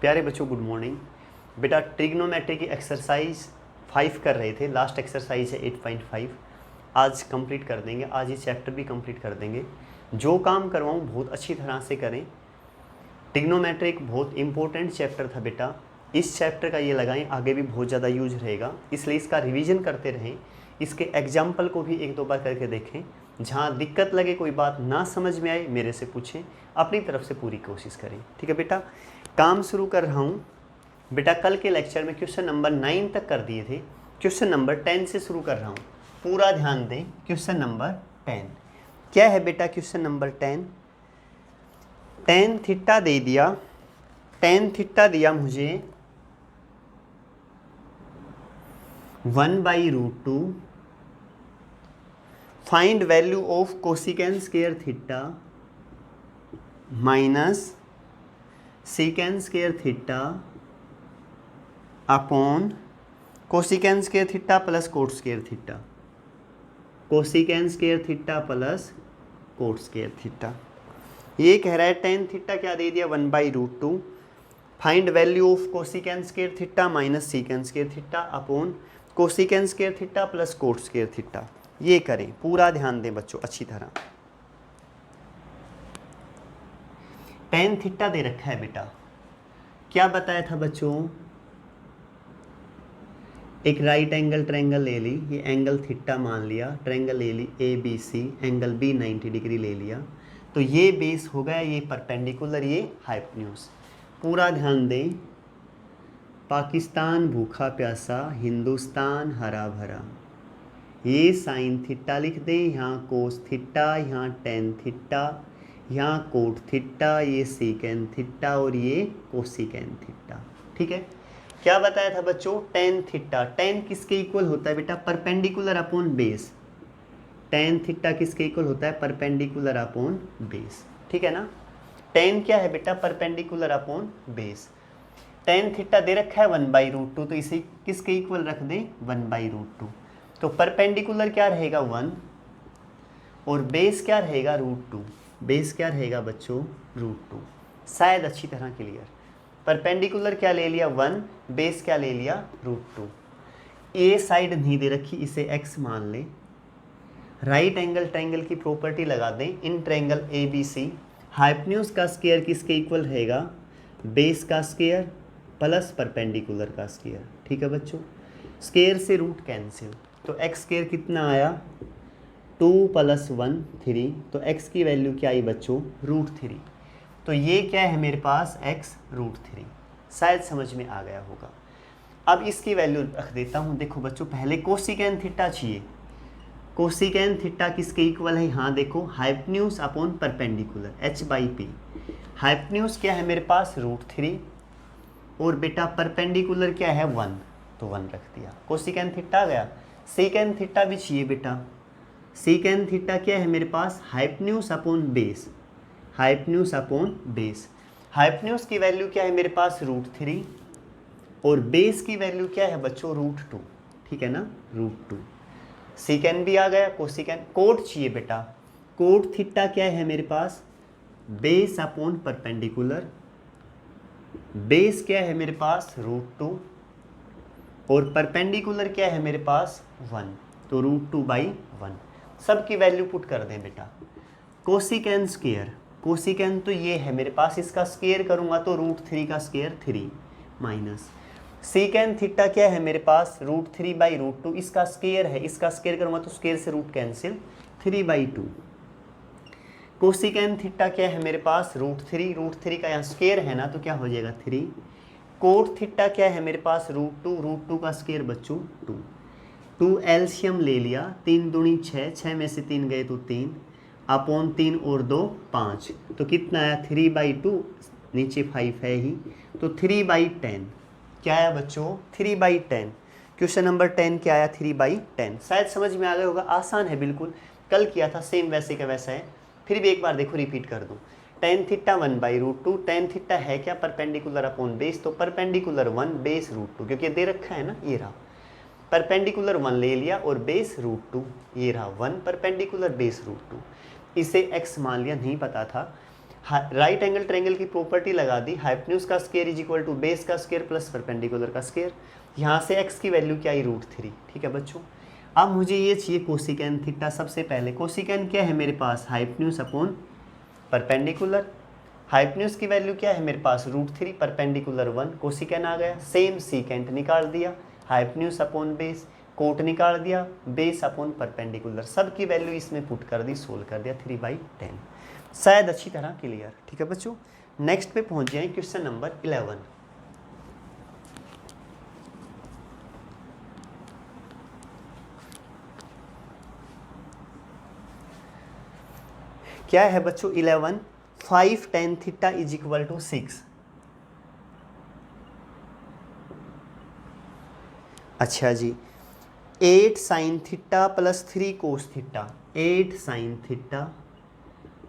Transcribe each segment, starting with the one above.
प्यारे बच्चों good morning. बेटा ट्रिग्नोमेट्री की एक्सरसाइज 5 कर रहे थे, लास्ट एक्सरसाइज है 8.5। आज कंप्लीट कर देंगे, आज ये चैप्टर भी कंप्लीट कर देंगे। जो काम करवाऊँ बहुत अच्छी तरह से करें। ट्रिग्नोमेट्री एक बहुत इंपॉर्टेंट चैप्टर था बेटा, इस चैप्टर का ये लगाएं, आगे भी बहुत ज़्यादा यूज रहेगा, इसलिए इसका रिवीजन करते रहें। इसके एग्जाम्पल को भी एक दो बार करके देखें। जहाँ दिक्कत लगे, कोई बात ना समझ में आए, मेरे से पूछें, अपनी तरफ से पूरी कोशिश करें। ठीक है बेटा, काम शुरू कर रहा हूँ। बेटा कल के लेक्चर में क्वेश्चन नंबर 9 तक कर दिए थे, क्वेश्चन नंबर 10 से शुरू कर रहा हूँ। पूरा ध्यान दें। क्वेश्चन नंबर 10 क्या है बेटा? क्वेश्चन नंबर 10, टेन थीटा दे दिया, टेन थीटा दिया मुझे 1/√2। Find value of cosecant square theta minus second square theta upon cosecant square theta plus coat square theta, cosecant square theta plus coat square theta. ये कह रहा है tan theta क्या दे दिया 1/√2। Find value of cosecant square theta minus secant square theta upon cosecant square theta plus coat square theta. ये करें, पूरा ध्यान दें बच्चों अच्छी तरह। टेन थीटा दे रखा है बेटा, क्या बताया था बच्चों? एक राइट एंगल ट्रायंगल ले ली, ये एंगल थीटा मान लिया, ट्रायंगल ले ली ABC, एंगल B 90 डिग्री ले लिया, तो ये बेस हो गया, ये परपेंडिकुलर, ये हाइपोटेन्यूज। पूरा ध्यान दें। पाकिस्तान भूखा प्यासा, हिंदुस्तान हरा भरा। ये साइन थीटा लिख दें, यहाँ कोस थीटा, यहाँ टेन थीटा, यहाँ कोट थीटा, ये सीकेंड थीटा और ये कोसिकेंड थीटा। ठीक है, क्या बताया था बच्चों? टेन थीटा, टेन किसके इक्वल होता है बेटा? Perpendicular upon base. Tan theta किसके इक्वल होता है? Perpendicular upon base. ठीक है ना, टेन क्या है बेटा? Perpendicular upon base. Tan theta दे रखा है 1/√2, तो इसे किसके इक्वल रख दें? 1/√2। तो परपेंडिकुलर क्या रहेगा 1 और बेस क्या रहेगा? √2। बेस क्या रहेगा बच्चों? √2। शायद अच्छी तरह क्लियर। परपेंडिकुलर क्या ले लिया? 1, बेस क्या ले लिया? √2। ए साइड नहीं दे रखी, इसे x मान लें। राइट एंगल ट्रायंगल की प्रॉपर्टी लगा दें। इन ट्रायंगल ABC हाइपोटेन्यूज का स्क्वायर किसके इक्वल रहेगा? बेस का स्क्वायर प्लस परपेंडिकुलर का स्क्वायर। ठीक है बच्चों, स्क्वायर से रूट कैंसिल, तो x स्क्वायर कितना आया? 2 + 1 3, तो x की वैल्यू क्या आई बच्चों? √3। तो ये क्या है मेरे पास? x √3। शायद समझ में आ गया होगा। अब इसकी वैल्यू रख देता हूँ। देखो बच्चों, पहले कोसिकेंड थीटा चाहिए। कोसिकेंड थीटा किसके इक्वल है? यहाँ देखो, hypotenuse upon perpendicular, h/p। Hypotenuse क्या है मेरे पास? √3 और बेटा परपेंडिकुलर क्या है? 1, तो 1 रख दिया। कोसिकेंड थीटा आ गया। सेकेंड थीटा भी चाहिए बेटा। सेकेंड थीटा क्या है मेरे पास? Hypotenuse upon base, hypotenuse upon base. Hypotenuse की वैल्यू क्या है मेरे पास? √3 और बेस की वैल्यू क्या है बच्चों? √2। ठीक है ना, √2। सेकेंड भी आ गया। कोसिकेंड कोट चाहिए बेटा। कोट थीटा क्या है मेरे पास? Base upon perpendicular. बेस क्या है मेरे पास? √2 और परपेंडिकुलर क्या है मेरे पास? 1, तो √2/1। सबकी वैल्यू पुट कर दें बेटा। कोसिकेंड स्क्वायर, कोसिकेंड तो ये है मेरे पास, इसका स्क्वायर करूंगा तो √3 का स्क्वायर 3 माइनस सेकेंड थीटा क्या है मेरे पास? √3/√2, इसका स्क्वायर है, इसका स्क्वायर करूंगा तो स्क्वायर से रूट कैंसिल, 3/2। कोसिकेंड थीटा क्या है मेरे पास? √3 का यहाँ स्क्वायर है ना, तो क्या हो जाएगा? 3। कोट थीटा क्या है मेरे पास? √2 का स्क्वायर बच्चों 2 एलसीएम ले लिया, 3 दूनी 6, 6 में से 3 गए तो 3 अपॉन 3 और 2 5, तो कितना आया? 3/2, नीचे 5 है ही, तो 3/10। क्या आया बच्चों? 3/10। क्वेश्चन नंबर 10 क्या आया? 3/10। शायद समझ में आ गया होगा, आसान है बिल्कुल, कल किया था सेम वैसे का वैसा है। फिर भी एक बार देखो, रिपीट कर दूँ। टेन थीटा 1/√2, टेन थीटा है क्या? परपेंडिकुलर अपॉन बेस, तो परपेंडिकुलर 1 बेस √2, क्योंकि ये दे रखा है ना, ये रहा। परपेंडिकुलर 1 ले लिया और बेस √2, ये रहा 1 परपेंडिकुलर बेस √2। इसे x मान लिया, नहीं पता था। राइट एंगल ट्रायंगल की प्रॉपर्टी लगा दी, हाइपोटेन्यूज का square is equal to base का स्क्वायर प्लस परपेंडिकुलर का स्क्वायर। यहाँ से x की वैल्यू क्या आई √3, ठीक है बच्चों। अब मुझे ये चाहिए कोसिकेन थीटा। सबसे पहले कोसिकेन क्या है मेरे पास, हाइपोटेन्यूज अपॉन परपेंडिकुलर। हाइपोटेन्यूज की वैल्यू क्या है मेरे पास √3, परपेंडिकुलर 1, कोसिकेन आ गया। सेम सीकेंट निकाल दिया, हाइपोटेन्यूज अपॉन बेस, कोट निकाल दिया, बेस अपॉन परपेंडिकुलर, सब की वैल्यू इसमें पुट कर दी, सोल्व कर दिया, 3/10। शायद अच्छी तरह क्लियर, ठीक है बच्चों। नेक्स्ट पे पहुंच जाए क्वेश्चन नंबर 11। क्या है बच्चों 11, 5 tan theta is equal to 6। अच्छा जी, 8 sin theta plus 3 cos theta, 8 sin theta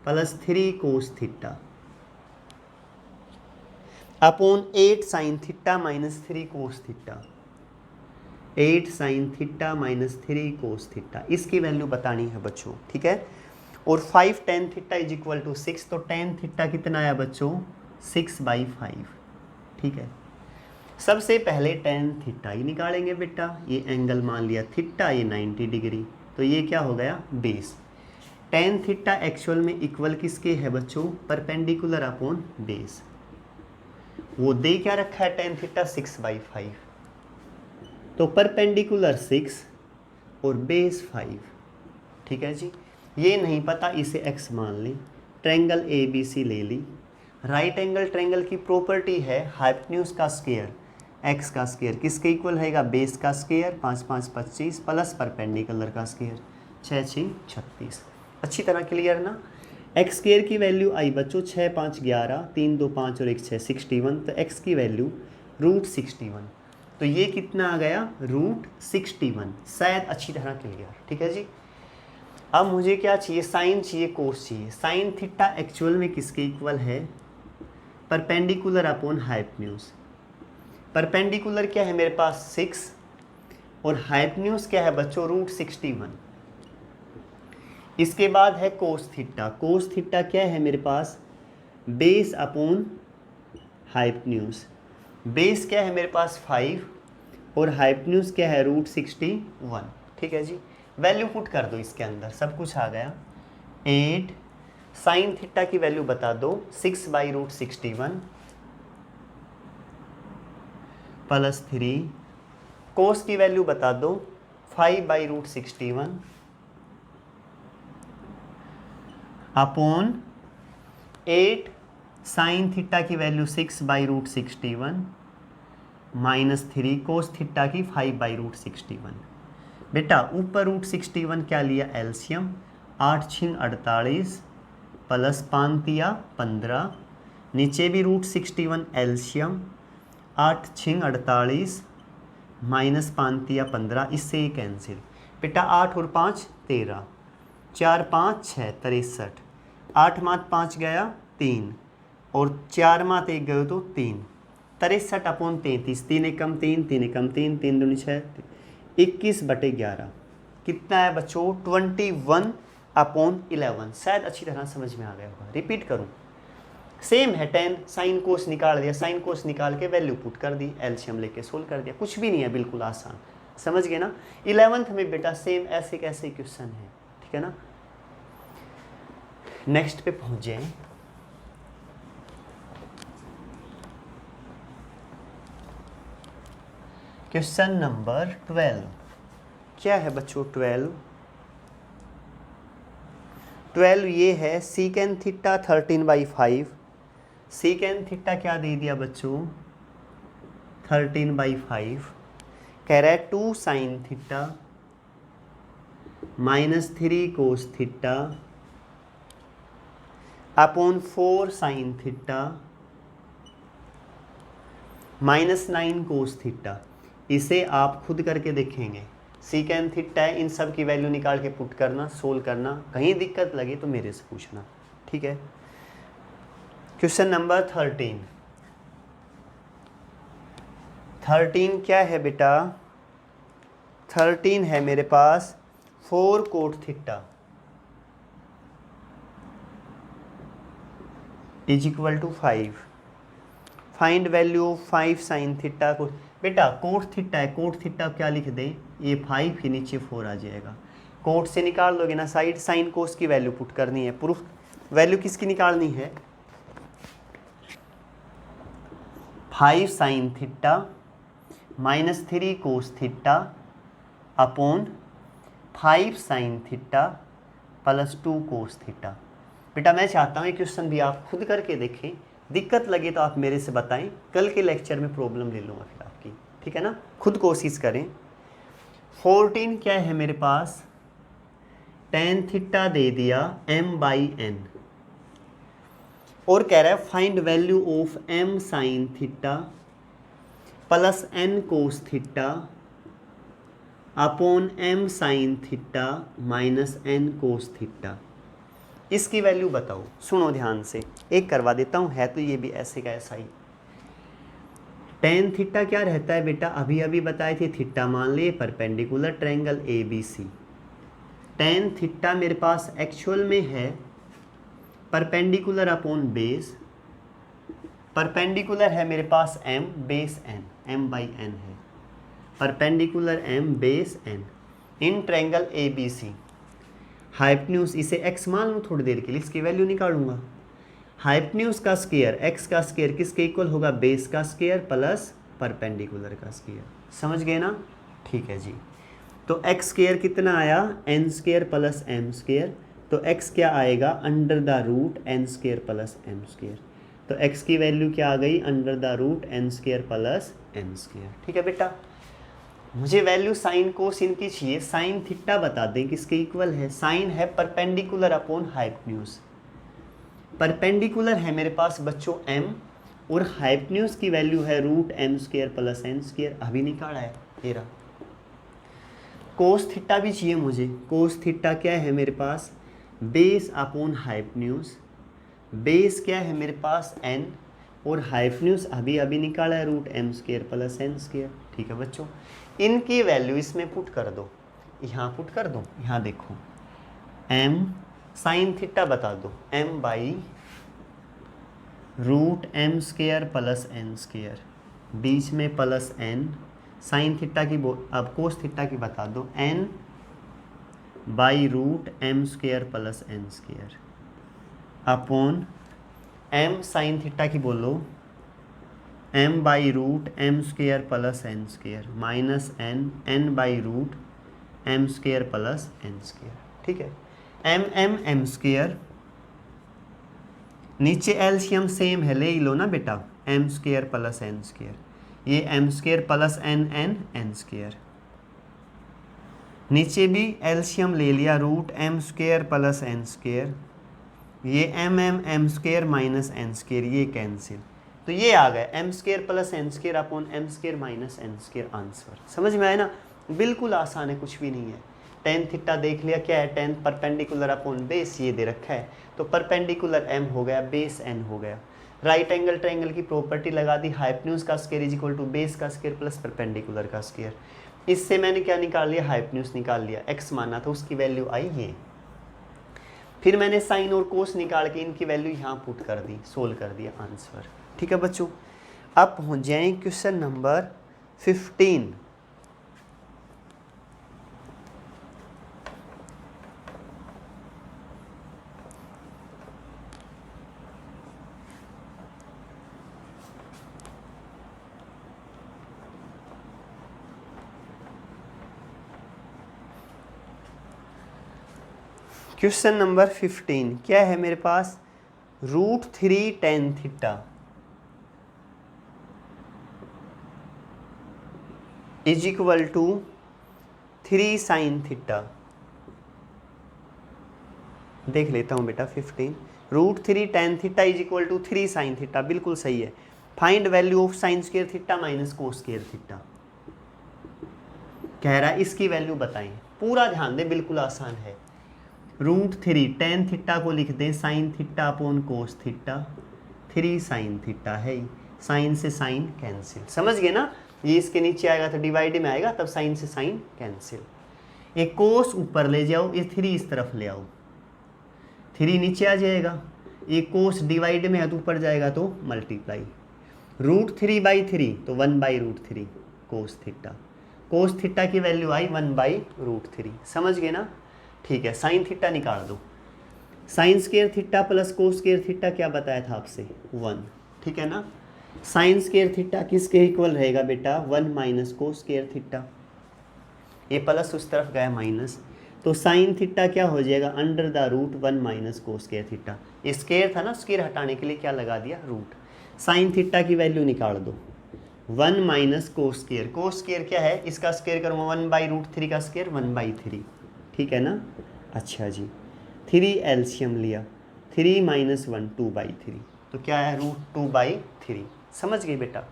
plus 3 cos theta upon 8 sin theta minus 3 cos theta, 8 sin theta minus 3 cos theta, इसकी वैल्यू बतानी है बच्चों, ठीक है। और 5 tan theta is equal to 6, तो tan थीटा कितना आया बच्चों 6/5, ठीक है। सबसे पहले tan थीटा ही निकालेंगे बेटा, ये एंगल मान लिया थीटा, ये 90 डिग्री, तो ये क्या हो गया बेस। tan थीटा एक्चुअल में इक्वल किसके है बच्चों, परपेंडिकुलर अपॉन बेस। वो दे क्या रखा है tan थीटा 6/5, तो परपेंडिकुलर 6 और बेस 5, ठीक है जी। ये नहीं पता, इसे x मान ली, ट्रायंगल ABC ले ली। राइट एंगल ट्रायंगल की प्रॉपर्टी है हाइपोटेन्यूज का स्क्वायर, x का स्क्वायर किसके इक्वल रहेगा, बेस का स्क्वायर 5 5 25 प्लस परपेंडिकुलर का स्क्वायर 6 6 36। अच्छी तरह क्लियर ना। एक्स स्क्वायर की वैल्यू आई बच्चों 6 5 11, 3 2 5 और 1 6, 61, तो x की वैल्यू √61, तो ये कितना आ गया √61। शायद अच्छी तरह क्लियर, ठीक है जी। अब मुझे क्या चाहिए, साइन चाहिए, कोस चाहिए। साइन थीटा एक्चुअल में किसके इक्वल है, परपेंडिकुलर अपॉन हाइपोटेन्यूज। परपेंडिकुलर क्या है मेरे पास 6 और हाइपोटेन्यूज क्या है बच्चों √61। इसके बाद है कोस थीटा। कोस थीटा क्या है मेरे पास, बेस अपॉन हाइपोटेन्यूज। बेस क्या है मेरे पास 5 और हाइपोटेन्यूज क्या है √61, ठीक है जी। वैल्यू पुट कर दो इसके अंदर, सब कुछ आ गया। 8 साइन थीटा की वैल्यू बता दो 6/√61 प्लस 3, कोस की वैल्यू बता दो 5/√61 अपॉन 8 साइन थीटा की वैल्यू 6/√61 माइनस 3 कोस थीटा की 5/√61। बेटा ऊपर √61 क्या लिया एलसीएम, 8 6 48 प्लस 5 तिया 15, नीचे भी √61 एलसीएम, 8 6 48 माइनस 5 तिया 15, इससे ही कैंसिल। बेटा 8 और 5 13, 4 5 6 63, 8 मात 5 गया 3 और 4 मात 1 गए तो 3, 63 अपॉन 33, 3 एकम 3, 3 एकम 3, 3 दूनी 6, 21/11 कितना है बच्चों 21/11। शायद अच्छी तरह समझ में आ गया होगा। रिपीट करूं, सेम है, tan साइन कोस निकाल दिया, साइन कोस निकाल के वैल्यू पुट कर दी, एलसीएम लेके सोल्व कर दिया, कुछ भी नहीं है, बिल्कुल आसान, समझ गए ना। 11th में बेटा सेम ऐसे कैसे क्वेश्चन है, ठीक है ना। नेक्स्ट पे पहुंच जाए। Question number 12। क्या है बच्चों 12 ये है सीकेन थीटा 13/5। सीकेन थीटा क्या दे दिया बच्चों 13/5। कह रहा है 2 sign theta minus 3 cos theta upon 4 sign theta minus 9 cos theta. इसे आप खुद करके देखेंगे। सीकेन थीटा है, इन सब की वैल्यू निकाल के पुट करना, सोल्व करना, कहीं दिक्कत लगे तो मेरे से पूछना, ठीक है। क्वेश्चन नंबर 13 क्या है बेटा, 13 है मेरे पास 4 cot theta is equal to 5। Find value of 5 sine theta को, बेटा कोट थीटा है, कोट थीटा क्या लिख दें, ये 5 के नीचे 4 आ जाएगा। कोट से निकाल दोगे ना साइड, साइन कोस की वैल्यू पुट करनी है। प्रूफ वैल्यू किसकी निकालनी है, 5 sine theta minus 3 cos theta upon 5 sine theta plus 2 cos theta. बेटा मैं चाहता हूँ ये क्वेश्चन भी आप खुद करके देखें, दिक्कत लगे तो आप मेरे से बताएं, कल के लेक्चर में प्रॉब्लम ले लूँगा फिर आपकी, ठीक है ना, खुद कोशिश करें। 14 क्या है मेरे पास, tan थीटा दे दिया m/n, और कह रहा है find value of m sine theta plus n cos theta upon m sine theta minus n cos theta. इसकी वैल्यू बताओ, सुनो ध्यान से, एक करवा देता हूँ, है तो ये भी ऐसे का ऐसा ही। tan थीटा क्या रहता है बेटा, अभी अभी बताए थे, थीटा मान लिए perpendicular triangle ABC। tan theta मेरे पास एक्चुअल में है परपेंडिकुलर अपॉन बेस, परपेंडिकुलर है मेरे पास m, बेस n, m/n है, perpendicular m base n in triangle ABC। Hypotenuse इसे x मान लूँ थोड़ी देर के लिए, इसकी वैल्यू निकालूंगा। हाइपोटेन्यूज का स्क्वायर x का स्क्वायर किसके इक्वल होगा, बेस का स्क्वायर प्लस परपेंडिकुलर का स्क्वायर। समझ गए ना, ठीक है जी। तो x स्क्वायर कितना आया, n square plus m square, तो x क्या आएगा, under the root n square plus m square. तो x की वैल्यू क्या आ गई, under the root n square plus m square. ठीक है बेटा, मुझे वैल्यू साइन कोस इनकी चाहिए। साइन थीटा बता दें किसके इक्वल है, साइन है परपेंडिकुलर अपॉन हाइपोटेन्यूज। परपेंडिकुलर है मेरे पास बच्चों m, और हाइपोटेन्यूज की वैल्यू है root m square plus n square, अभी निकाला है तेरा। कोस थीटा भी चाहिए मुझे, कोस थीटा क्या है मेरे पास, बेस अपॉन हाइपोटेन्यूज। बेस क्या है मेरे पास n, और हाइपोटेन्यूज अभी अभी निकाला है root m square plus n square. ठीक है बच्चों, इनकी वैल्यू इसमें पुट कर दो, यहाँ पुट कर दो, यहाँ देखो m साइन थीटा बता दो, m by root m square plus n square, बीच में प्लस n, साइन थीटा की अब कोस थीटा की बता दो, n by root m square plus n square upon m sine theta की बोलो, m by root m square plus n square minus n by root m square plus n square. ठीक है, m square, नीचे LCM same है, ले ही लो ना बेटा, m square plus n square, ये m square plus n square, नीचे भी एलसीएम ले लिया, root m square plus n square, ये m square minus n square, ये कैंसिल, तो ये आ गया m square plus n square upon m square minus n square answer. समझ में आया ना, बिल्कुल आसान है, कुछ भी नहीं है। टेन थीटा देख लिया, क्या है, टेन परपेंडिकुलर अपॉन बेस ये दे रखा है, तो परपेंडिकुलर m हो गया, बेस n हो गया। राइट एंगल ट्रायंगल की प्रॉपर्टी लगा दी, हाइपोटेन्यूज का square is equal to base का स्क्वायर प्लस परपेंडिकुलर का स्क्वायर। इससे मैंने क्या निकाल लिया, हाइपोटेन्यूज निकाल लिया, x माना था, उसकी वैल्यू आई ये। फिर मैंने साइन और कोस निकाल के इनकी वैल्यू यहाँ पुट कर दी, सोल्व कर दिया आंसर। ठीक है बच्चों, अब पहुँच जाएं क्वेश्चन नंबर 15। क्वेश्चन नंबर 15 क्या है मेरे पास, root 3 tan theta is equal to 3 sine theta. देख लेता हूँ बेटा 15, root 3 tan theta is equal to 3 sine theta, बिल्कुल सही है। Find value of sine square theta minus cos square theta कह रहा है, इसकी वैल्यू बताएं। पूरा ध्यान दें, बिल्कुल आसान है। रूट 3 tan थीटा को लिख दें sign theta upon cos theta, 3 sine theta है, साइन से साइन कैंसिल। समझ गए ना, ये इसके नीचे आएगा तो डिवाइड में आएगा, तब साइन से साइन कैंसिल। एक कोस ऊपर ले जाओ, ये 3 इस तरफ ले आओ, 3 नीचे आ जाएगा, ये कोस डिवाइड में है तो ऊपर जाएगा तो मल्टीप्लाई, √3/3 तो 1/√3 कोस थीटा। कोस थीटा की वैल्यू आई 1/√3, समझ गए ना। ठीक है, साइन थीटा निकाल दो। Sign square theta plus cos square theta क्या बताया था आपसे, 1, ठीक है ना। साइन स्क्वायर थीटा किसके इक्वल रहेगा बेटा, 1 माइनस कोस स्क्वायर थीटा। ये प्लस उस तरफ गया माइनस, तो साइन थीटा क्या हो जाएगा, √1 माइनस कोस स्क्वायर थीटा। ये स्क्वायर था ना, स्क्वायर हटाने के लिए क्या लगा दिया, रूट। साइन थीटा की वैल्यू निकाल दो, 1 minus cos square. Cos square क्या है, इसका स्क्वायर करूँगा 1/√3 का स्क्वायर 1/3, ठीक है ना। अच्छा जी, 3 एलसीएम लिया, 3 माइनस 1 2/3, तो क्या है √2/3। समझ गई बेटा।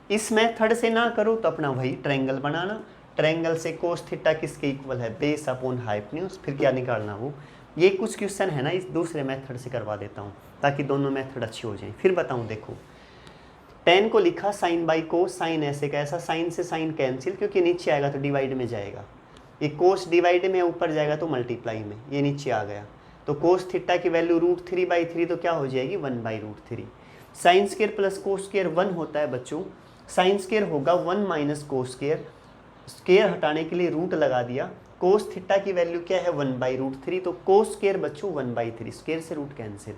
इस मेथड से ना करो तो अपना वही ट्रायंगल बनाना। ट्रायंगल से कोस थीटा किसके इक्वल है, बेस अपॉन हाइपोटेन्यूज। फिर क्या निकालना वो, ये कुछ क्वेश्चन है ना इस दूसरे मेथड से करवा देता हूँ ताकि दोनों मेथड अच्छी हो जाए। फिर बताऊँ, देखो tan को लिखा साइन बाई कोस, साइन ऐसे का ऐसा, साइन से साइन कैंसिल, क्योंकि नीचे आएगा तो डिवाइड में जाएगा। ये कोस डिवाइड में ऊपर जाएगा तो मल्टीप्लाई में, ये नीचे आ गया तो कोस थीटा की वैल्यू √3/3 तो क्या हो जाएगी 1/√3। Sine square plus cos square 1 होता है बच्चों, साइन स्क्वायर होगा 1 माइनस कोस स्क्वायर, स्क्वायर हटाने के लिए रूट लगा दिया। कोस थीटा की वैल्यू क्या है 1/√3, तो कोस स्क्वायर बच्चों 1/3, स्क्वायर से रूट कैंसिल,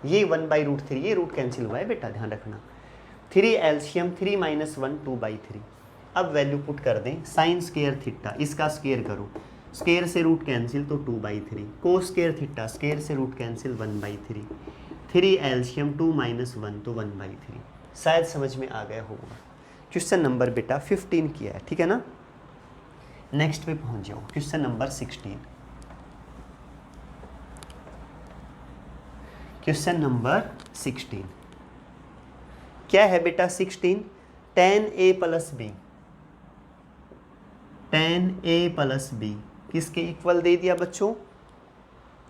ये 1/√3, ये रूट कैंसिल हुआ है बेटा, ध्यान रखना। 3 एलसीएम, 3 माइनस 1 2/3। अब वैल्यू पुट कर दें, साइन स्क्वायर थीटा इसका स्क्वायर करो, स्क्वायर से रूट कैंसिल तो 2/3, कोस स्क्वायर थीटा स्क्वायर से रूट कैंसिल 1/3, 3 एलसीएम 2 माइनस 1 तो 1/3। शायद समझ में आ गया होगा। क्वेश्चन नंबर बेटा 15 किया है, ठीक है ना। नेक्स्ट पे पहुंच जाओ, क्वेश्चन नंबर 16। क्वेश्चन नंबर 16 क्या है बेटा, 16 tan A plus B, tan A plus B किसके इक्वल दे दिया बच्चों,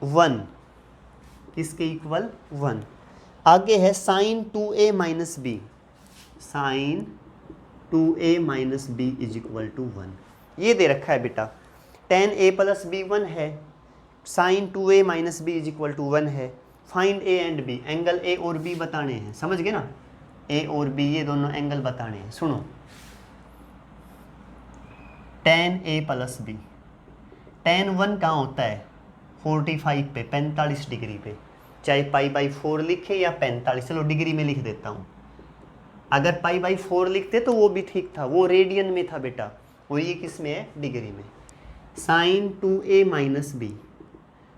1, किसके इक्वल 1। आगे है sine 2A minus B, sine 2A minus B is equal to 1। ये दे रखा है बेटा, tan A प्लस बी 1 है, sine 2A minus B is equal to 1 है। Find A and B, angle A और B बताने हैं, समझ गए ना। A और B ये दोनों एंगल बताने हैं। सुनो, tan A plus B, tan 1 कहाँ होता है 45 पे, 45 डिग्री पे, चाहे π/4 लिखे या 45, चलो डिग्री में लिख देता हूँ। अगर π/4 लिखते तो वो भी ठीक था, वो रेडियन में था बेटा, वो ये किस में है, डिग्री में। Sine 2A minus B,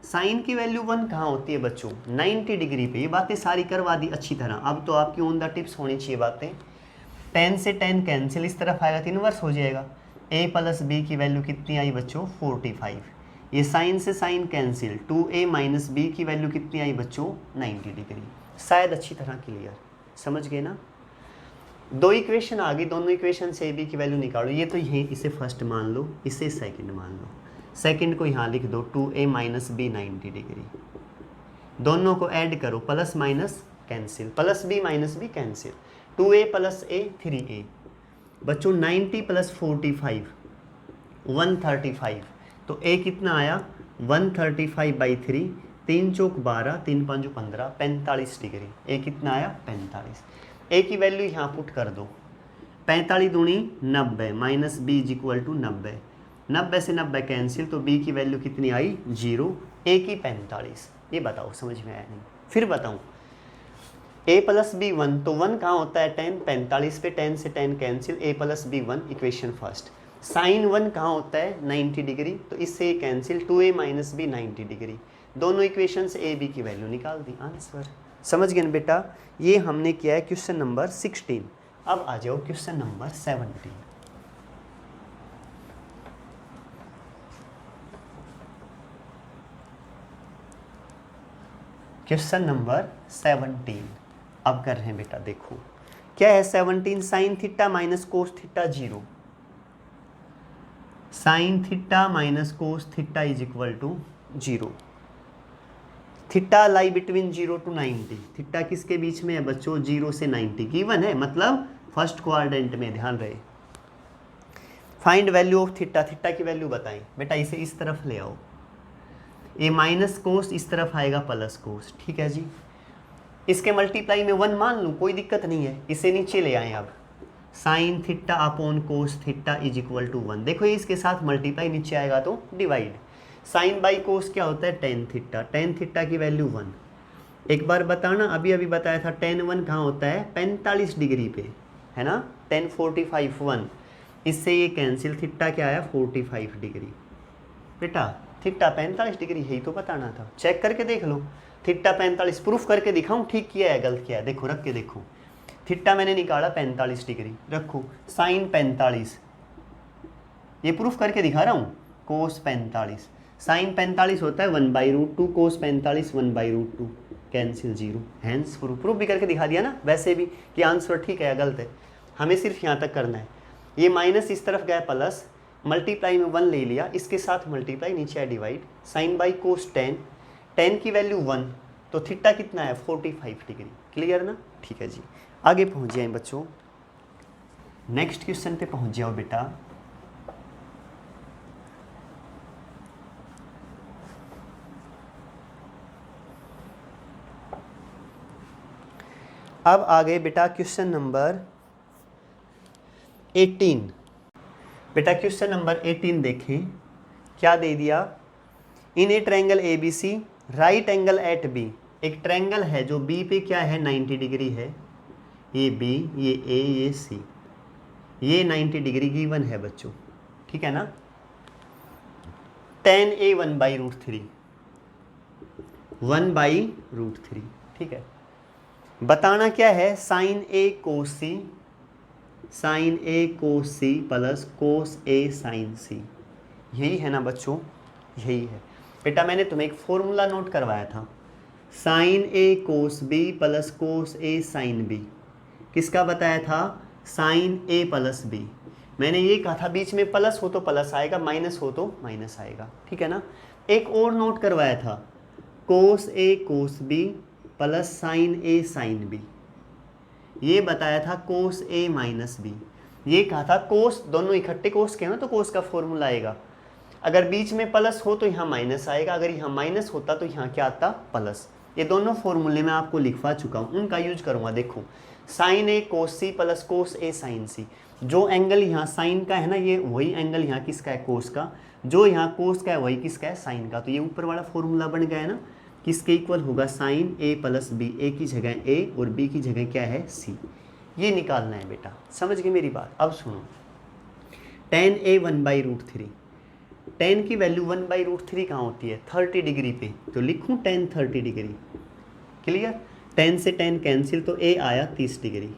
sine की वैल्यू 1 कहाँ होती है बच्चों 90 डिग्री पे। ये बातें सारी करवा दी अच्छी तरह, अब तो आपकी ऑन द टिप्स होनी चाहिए बातें। tan से tan कैंसिल, इस तरफ आएगा तो इनवर्स हो जाएगा। A प्लस बी की वैल्यू कितनी आई बच्चों 45, ये साइन से sine cancel, 2A minus B की वैल्यू कितनी आई बच्चों 90 डिग्री। शायद अच्छी तरह क्लियर, समझ गए ना। दो इक्वेशन आ गई, दोनों इक्वेशन से A B की वैल्यू निकालो। ये तो यही, इसे फर्स्ट मान लो, इसे सेकंड मान लो, सेकंड को यहाँ लिख दो 2A माइनस बी 90 डिग्री। दोनों को ऐड करो, plus minus cancel, plus B minus B cancel, 2A plus A 3A। बच्चों 90 प्लस 45 135, तो A कितना आया 135/3, 3 चौक 12, 3 5 15, 45 डिग्री। A कितना आया 45। A की वैल्यू यहाँ पुट कर दो, 45 दूनी 90 minus B is equal to 90, 90 से 90 कैंसिल, तो B की वैल्यू कितनी आई 0, A की 45। ये बताओ समझ में आया नहीं। फिर बताऊँ, A प्लस बी 1, तो 1 कहाँ होता है tan, 45 पे tan से tan cancel, A plus B 1 equation first. Sine 1 कहाँ होता है 90 डिग्री, तो इससे cancel, 2A minus B 90 degree. दोनों इक्वेशन से A B की वैल्यू निकाल दी, आंसर। समझ गए ना बेटा, ये हमने किया है क्वेश्चन नंबर 16। अब आ जाओ क्वेश्चन नंबर 17। क्वेश्चन नंबर 17 अब कर रहे हैं बेटा, देखो क्या है 17, sine theta minus cos theta 0, sine theta minus cos theta is equal to 0। Theta lie between 0 to 90, theta किसके बीच में है बच्चों 0 से 90, गिवन है मतलब फर्स्ट क्वाड्रेंट में, ध्यान रहे। Find value of theta, theta की वैल्यू बताएं बेटा, इसे इस तरफ ले आओ, ये माइनस कोस इस तरफ आएगा प्लस कोस, ठीक है जी। इसके मल्टीप्लाई में 1 मान लूँ, कोई दिक्कत नहीं है, इसे नीचे ले आए अब। Sine theta upon cos theta is equal to 1। देखो ये इसके साथ मल्टीप्लाई, नीचे आएगा तो डिवाइड। साइन बाई कोस क्या होता है, टेन थीटा। टेन थीटा की वैल्यू 1। एक बार बताना, अभी अभी बताया था टेन 1 कहाँ होता है, 45 डिग्री पे, है ना। 10 45 1, इससे ये कैंसिल, थीटा क्या आया 45 डिग्री। बेटा थीटा 45 डिग्री, यही तो बताना था, चेक करके देख लो। थीटा 45, प्रूफ करके दिखाऊं ठीक किया है गलत किया है, देखो रख के देखो। थीटा मैंने निकाला 45 डिग्री, रखो साइन 45, ये प्रूफ करके दिखा रहा हूँ। कोस 45, साइन 45 होता है 1/√2, कोस 45 1/√2, कैंसिल 0, हैंस प्रूफ भी करके दिखा दिया ना। वैसे भी कि आंसर ठीक है या गलत है, हमें सिर्फ यहाँ तक करना है। ये माइनस इस तरफ गया प्लस, मल्टीप्लाई में 1 ले लिया, इसके साथ मल्टीप्लाई, नीचे है डिवाइड। साइन बाई कोस 10, 10 की वैल्यू 1, तो थीटा कितना है 45 डिग्री। क्लियर ना, ठीक है जी। आगे पहुँच जाए बच्चों, नेक्स्ट क्वेश्चन पे पहुँच जाओ बेटा। अब आ गए बेटा क्वेश्चन नंबर 18। बेटा क्वेश्चन नंबर 18 देखें, क्या दे दिया। In a triangle A B C, right angle at B. एक ट्रायंगल है जो बी पे क्या है 90 डिग्री है, ये बी, ये ए, ये सी, ये 90 डिग्री गिवन है बच्चों, ठीक है ना। tan A 1/√3, 1/√3, ठीक है। बताना क्या है, साइन ए कोस सी, साइन ए कोस सी प्लस कोस ए साइन सी, यही है ना बच्चों, यही है। बेटा मैंने तुम्हें एक फॉर्मूला नोट करवाया था, साइन ए कोस बी प्लस कोस ए साइन बी। किसका बताया था, साइन ए प्लस बी। मैंने ये कहा था बीच में प्लस हो तो प्लस आएगा, माइनस हो तो माइनस आएगा, ठीक है ना। एक और नोट करवाया था, कोस ए कोस बी प्लस साइन ए साइन बी। ये बताया था कोस ए माइनस बी। ये कहा था कोस, दोनों इकट्ठे कोस के ना तो कोस का फॉर्मूला आएगा। अगर बीच में प्लस हो तो यहाँ माइनस आएगा, अगर यहाँ माइनस होता तो यहाँ क्या आता, प्लस। ये दोनों फॉर्मूले मैं आपको लिखवा चुका हूँ, उनका यूज करूँगा। देखो साइन ए कोस सी प्लस कोस ए साइन सी, जो एंगल यहाँ साइन का है ना, ये वही एंगल यहाँ किसका है, कोस का। जो यहाँ कोस का है वही किसका है, साइन का। तो ये ऊपर वाला फॉर्मूला बन गया है ना, किसके इक्वल होगा, साइन ए प्लस बी। ए की जगह ए और बी की जगह क्या है, सी। ये निकालना है बेटा, समझ गए मेरी बात। अब सुनो, tan A 1/√3, tan की वैल्यू 1/√3 कहाँ होती है, 30 डिग्री पे, तो लिखूँ tan 30 डिग्री। क्लियर, tan से tan कैंसिल, तो A आया 30 डिग्री।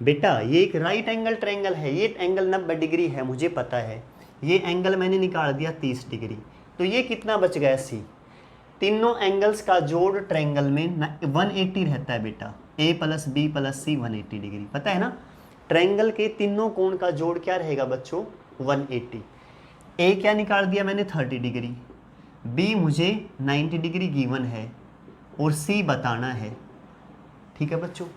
बेटा ये एक राइट एंगल ट्रायंगल है, ये एंगल 90 डिग्री है, मुझे पता है। ये एंगल मैंने निकाल दिया 30 डिग्री, तो ये कितना बच गया, सी। तीनों एंगल्स का जोड़ ट्रायंगल में 180 रहता है बेटा, ए प्लस बी प्लस सी 180 डिग्री, पता है ना। ट्रायंगल के तीनों कोण का जोड़ क्या रहेगा बच्चों, 180। ए क्या निकाल दिया मैंने 30 डिग्री, बी मुझे 90 डिग्री गिवन है, और सी बताना है, ठीक है बच्चों।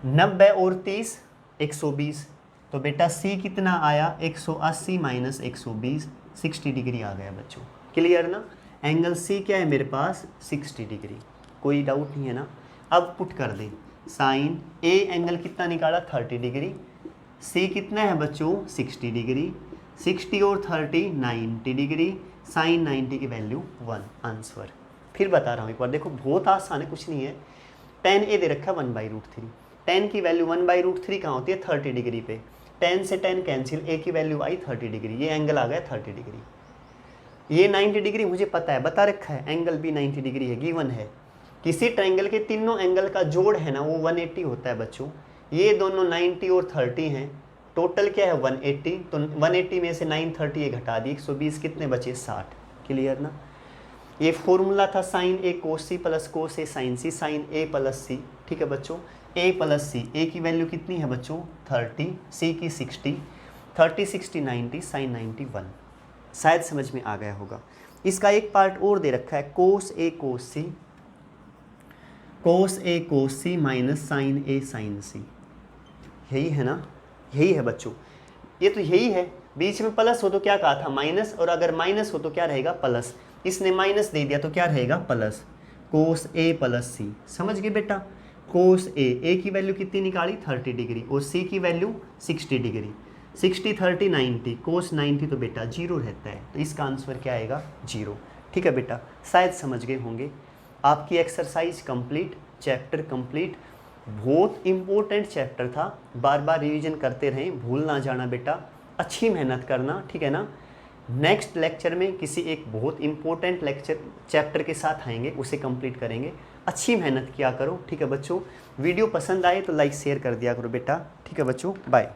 90 और 30 120, तो बेटा सी कितना आया, 180 माइनस 120, 60 डिग्री आ गया बच्चों। क्लियर ना, एंगल सी क्या है मेरे पास, 60 डिग्री, कोई डाउट नहीं है ना। अब पुट कर दें, साइन ए एंगल कितना निकाला 30 डिग्री, सी कितना है बच्चों 60 डिग्री, 60 और 30 90 डिग्री, साइन 90 की वैल्यू 1, आंसर। फिर बता रहा हूँ एक बार, देखो बहुत आसान है, कुछ नहीं है। tan ए दे रखा है 1/√3, tan की वैल्यू 1/√3 कहाँ होती है, 30 डिग्री पे। tan से tan कैंसिल, ए की वैल्यू आई 30 डिग्री, ये एंगल आ गया 30 डिग्री। ये 90 डिग्री मुझे पता है, बता रखा है, एंगल भी 90 डिग्री है, गिवन है। किसी ट्रायंगल के तीनों एंगल का जोड़ है ना, वो 180 होता है बच्चों। ये दोनों 90 और 30 हैं, टोटल क्या है 180, तो 180 में से 930 ये घटा दी, 120 कितने बचे 60। क्लियर ना। ये फॉर्मूला था साइन ए कोस सी प्लस कोस ए साइन सी, साइन ए प्लस सी, ठीक है बच्चों। ए प्लस सी, ए की वैल्यू कितनी है बच्चों 30, सी की 60, 30 60 90, साइन 90 1। शायद समझ में आ गया होगा। इसका एक पार्ट और दे रखा है, कोस ए कोस सी, कोस ए कोस सी माइनस साइन ए साइन सी, यही है ना, यही है बच्चों, ये तो यही है। बीच में प्लस हो तो क्या कहा था, माइनस, और अगर माइनस हो तो क्या रहेगा, प्लस। इसने माइनस दे दिया तो क्या रहेगा, प्लस। कोस ए प्लस सी, समझ गए बेटा। कोस ए की वैल्यू कितनी निकाली 30 डिग्री और सी की वैल्यू 60 डिग्री, 60 30 90, कोस 90 तो बेटा 0 रहता है, तो इसका आंसर क्या आएगा 0। ठीक है बेटा, शायद समझ गए होंगे। आपकी एक्सरसाइज कंप्लीट, चैप्टर कंप्लीट। बहुत इम्पोर्टेंट चैप्टर था, बार बार रिवीजन करते रहें, भूल ना जाना बेटा, अच्छी मेहनत करना, ठीक है ना। नेक्स्ट लेक्चर में किसी एक बहुत इम्पोर्टेंट लेक्चर चैप्टर के साथ आएंगे, उसे कंप्लीट करेंगे। अच्छी मेहनत किया करो, ठीक है बच्चों। वीडियो पसंद आए तो लाइक शेयर कर दिया करो बेटा, ठीक है बच्चों, बाय।